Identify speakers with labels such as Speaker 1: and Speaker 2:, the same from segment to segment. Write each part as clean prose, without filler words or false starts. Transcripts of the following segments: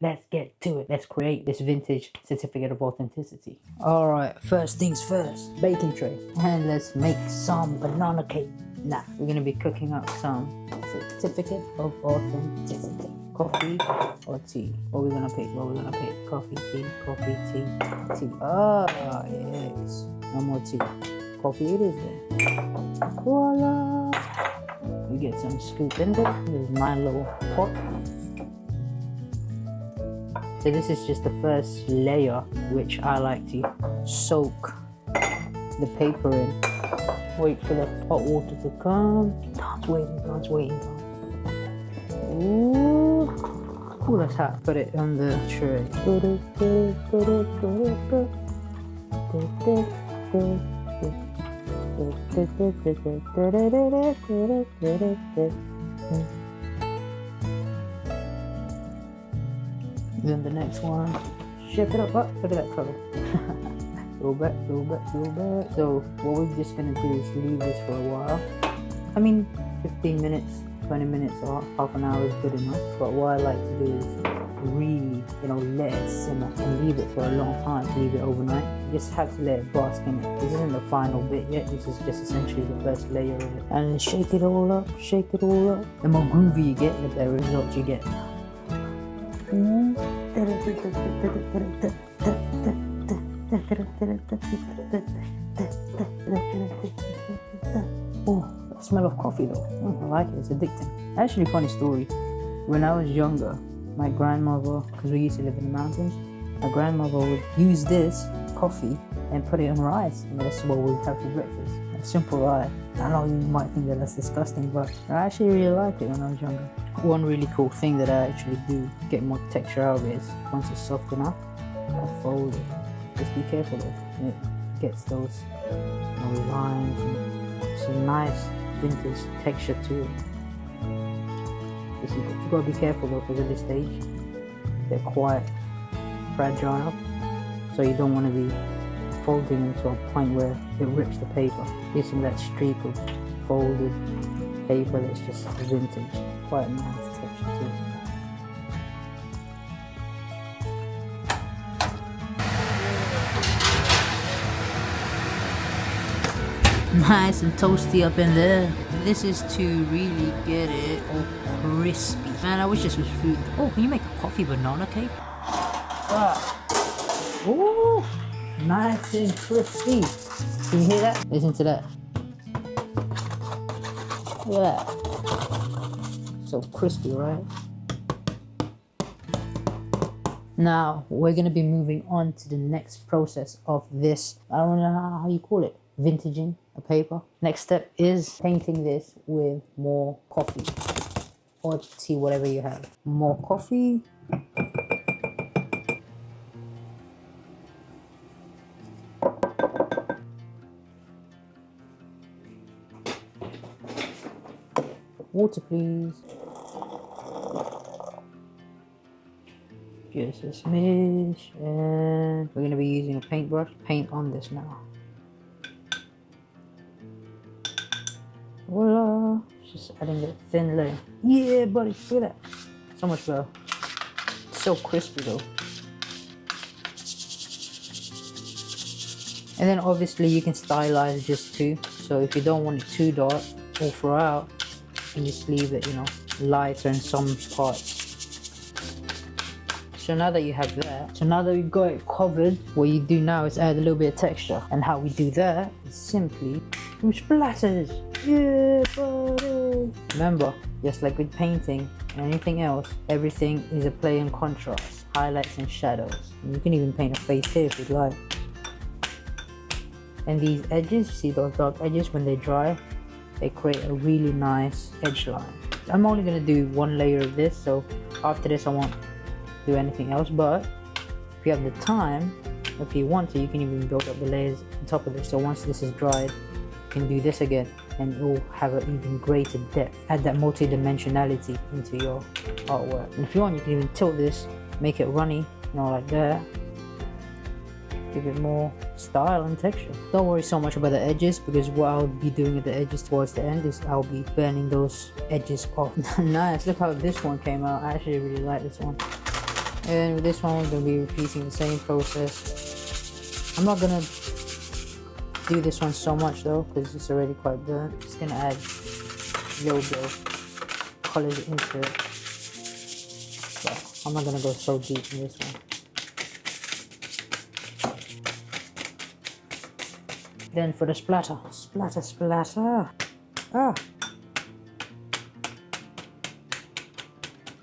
Speaker 1: let's get to it. Let's create this vintage certificate of authenticity. All right, first things first, baking tray. And let's make some banana cake. Now, we're gonna be cooking up some certificate of authenticity. Coffee or tea? What are we gonna pick? Coffee, tea, tea. Ah, yes. No more tea. Coffee it is then. Voila! We get some scoop in there. There's my little pot. So this is just the first layer, which I like to soak the paper in. Wait for the hot water to come. God's waiting. Ooh, that's hot. Put it on the tray. Then the next one, shake it up. Oh, look at that color. Go back. So what we're just gonna do is leave this for a while. I mean, 15 minutes, 20 minutes, or half an hour is good enough. But what I like to do is really, let it simmer and leave it for a long time. Leave it overnight. You just have to let it bask in it. This isn't the final bit yet. This is just essentially the first layer of it. And shake it all up. The more groovy you get, the better results you get. Oh, the smell of coffee though. I like it, it's addicting. Actually, funny story. When I was younger, my grandmother, because we used to live in the mountains, my grandmother would use this coffee and put it on rice, and that's what we would have for breakfast. A simple rice. I know you might think that that's disgusting, but I actually really liked it when I was younger. One really cool thing that I actually do get more texture out of it is once it's soft enough, I fold it. Just be careful though. It gets those lines and some nice vintage texture to it. You gotta be careful though, because at this stage they're quite fragile, so you don't want to be folding into a point where it rips the paper. Using that streak of folded paper that's just vintage, quite a nice texture to it. Nice and toasty up in there. This is to really get it all crispy. Man, I wish this was food. Oh, can you make a coffee banana cake? Ooh, nice and crispy. Can you hear that? Listen to that. Look at that. So crispy, right? Now, we're gonna be moving on to the next process of this. I don't know how you call it. Vintaging a paper. Next step is painting this with more coffee or tea, whatever you have. More coffee. Water, please. Just a smidge, and we're gonna be using a paintbrush. Paint on this now. Voila! Just adding a thin layer. Yeah, buddy, look at that. So much better. So crispy though. And then obviously you can stylize just too. So if you don't want it too dark all throughout, you can just leave it, lighter in some parts. So now that you have that, so now that we've got it covered, what you do now is add a little bit of texture. And how we do that is simply through splatters. Yeah, buddy. Remember, just like with painting and anything else, everything is a play and contrast, highlights and shadows. And you can even paint a face here if you'd like. And these edges, see those dark edges, when they dry, they create a really nice edge line. I'm only gonna do one layer of this, so after this I won't do anything else, but if you have the time, if you want to, you can even build up the layers on top of this. So once this is dried, you can do this again and it will have an even greater depth. Add that multi-dimensionality into your artwork. And if you want, you can even tilt this, make it runny, like that. Give it more style and texture. Don't worry so much about the edges, because what I'll be doing at the edges towards the end is I'll be burning those edges off. Nice, look how this one came out. I actually really like this one. And with this one, we're going to be repeating the same process. I'm not going to do this one so much though, because it's already quite burnt. Just going to add a little bit of colors into it. But I'm not going to go so deep in this one. Then for the splatter, splatter. Ah.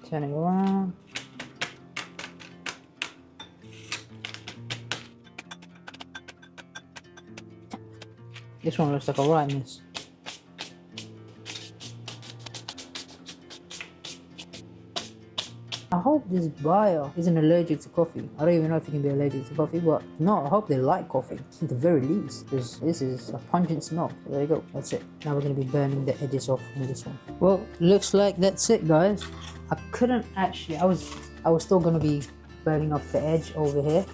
Speaker 1: Turn it around. This one looks like a rightness. I hope this buyer isn't allergic to coffee. I don't even know if you can be allergic to coffee, but no, I hope they like coffee at the very least, because this is a pungent smell. So there you go, that's it. Now we're going to be burning the edges off with this one. Well, looks like that's it, guys. I couldn't actually, I was still going to be burning off the edge over here,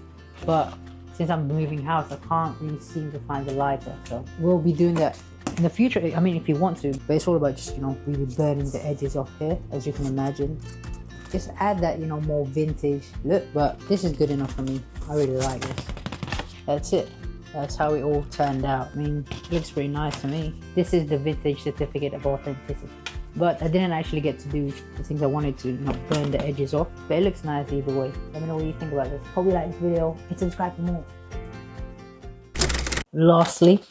Speaker 1: but since I'm moving house, I can't really seem to find the lighter, so we'll be doing that in the future. I mean, if you want to, but it's all about just, you know, really burning the edges off here, as you can imagine. Just add that, you know, more vintage look, but this is good enough for me. I really like this. That's it. That's how it all turned out. I mean, it looks pretty nice to me. This is the vintage certificate of authenticity. But I didn't actually get to do the things I wanted to, you know, burn the edges off. But it looks nice either way. Let me know what you think about this. Hope you like this video. Hit subscribe for more. Lastly,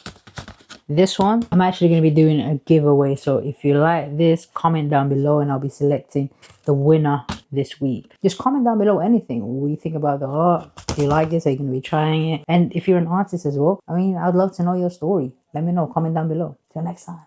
Speaker 1: this one, I'm actually going to be doing a giveaway. So if you like this, comment down below and I'll be selecting the winner this week. Just comment down below anything. What do you think about the art? Do you like this? Are you going to be trying it? And if you're an artist as well, I mean, I'd love to know your story. Let me know. Comment down below. Till next time.